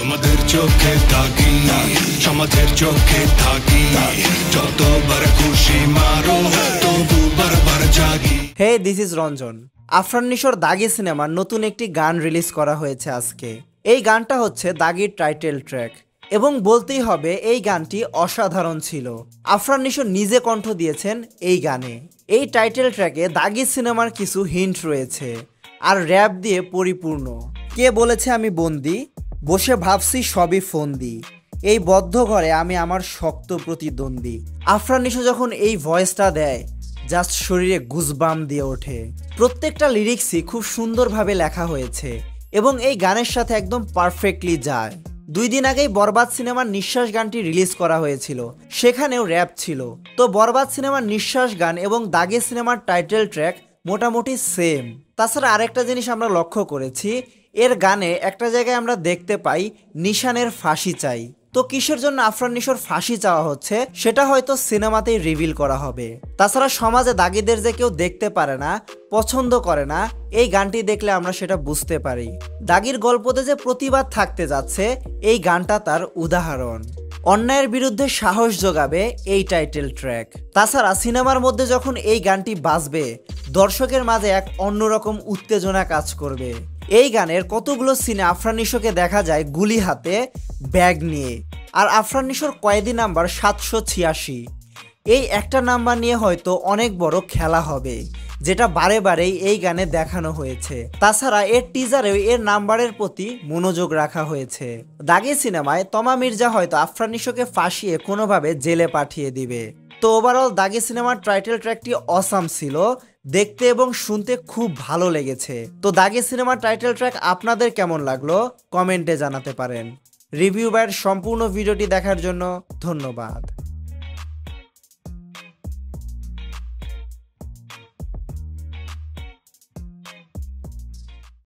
তোমাদের চোখে থাকি, সমাজের চোখে থাকি, যতবার খুশি মারো তবু বারবার জাগি। হে দিস ইজ রঞ্জন। আফরান নিশোর দাগি সিনেমার নতুন একটি গান রিলিজ করা হয়েছে আজকে। এই গানটা হচ্ছে দাগির টাইটেল ট্র্যাক এবং বলতেই হবে এই গানটি অসাধারণ ছিল। আফরান নিশো নিজে কণ্ঠ দিয়েছেন এই গানে। এই টাইটেল ট্র্যাকে দাগি সিনেমার কিছু হিন্ট রয়েছে আর র্যাপ দিয়ে পরিপূর্ণ। কে বলেছে আমি বন্দি, বসে ভাবছি সবই ফন্দি, এই বদ্ধ ঘরে আমি আমার শক্ত প্রতিদ্বন্দ্বী। আফরান নিশো যখন এই ভয়েসটা দেয় জাস্ট শরীরে গুজবাম দিয়ে ওঠে। প্রত্যেকটা লিরিক্সই খুব সুন্দরভাবে লেখা হয়েছে এবং এই গানের সাথে একদম পারফেক্টলি যায়। 2 দিন আগেই বরবাদ সিনেমার নিঃশ্বাস গানটি রিলিজ করা হয়েছিল, সেখানেও র্যাপ ছিল। তো বরবাদ সিনেমার নিঃশ্বাস গান এবং দাগি সিনেমার টাইটেল ট্র্যাক মোটামুটি সেম। তাছাড়া আরেকটা জিনিস আমরা লক্ষ্য করেছি, এর গানে একটা জায়গায় আমরা দেখতে পাই নিশানের ফাঁসি চাই। তো কিসের জন্য আফরান নিশোর ফাঁসি চাওয়া হচ্ছে সেটা হয়তো সিনেমাতেই রিভিল করা হবে। তাছাড়া সমাজে দাগিদের যে কেউ দেখতে পারে না, পছন্দ করে না, এই গানটি দেখলে আমরা সেটা বুঝতে পারি। দাগির গল্পতে যে প্রতিবাদ থাকতে যাচ্ছে এই গানটা তার উদাহরণ। অন্যায়ের বিরুদ্ধে সাহস যোগাবে এই টাইটেল ট্র্যাক। তাছাড়া সিনেমার মধ্যে যখন এই গানটি বাজবে দর্শকের মাঝে এক অন্যরকম উত্তেজনা কাজ করবে। এই গানের কতগুলো সিনে আফরান নিশোকে দেখা যায় গুলি হাতে ব্যাগ নিয়ে, আর আফরান নিশোর কয়েদি নাম্বার 786। এই একটা নাম্বার নিয়ে হয়তো অনেক বড় খেলা হবে, যেটা বারে বারেই এই গানে দেখানো হয়েছে। তাছাড়া এর টিজারেও এর নাম্বারের প্রতি মনোযোগ রাখা হয়েছে। দাগি সিনেমায় তমা মির্জা হয়তো আফরান নিশোকে ফাঁসিয়ে কোনোভাবে জেলে পাঠিয়ে দিবে। তো ওভারঅল দাগি সিনেমার টাইটেল ট্র্যাকটি অসাম ছিল, দেখতে এবং শুনতে খুব ভালো লেগেছে। তো দাগি সিনেমার টাইটেল ট্র্যাক আপনাদের কেমন লাগলো কমেন্টে জানাতে পারেন। রিভিউ বাইয়ের সম্পূর্ণ ভিডিওটি দেখার জন্য ধন্যবাদ।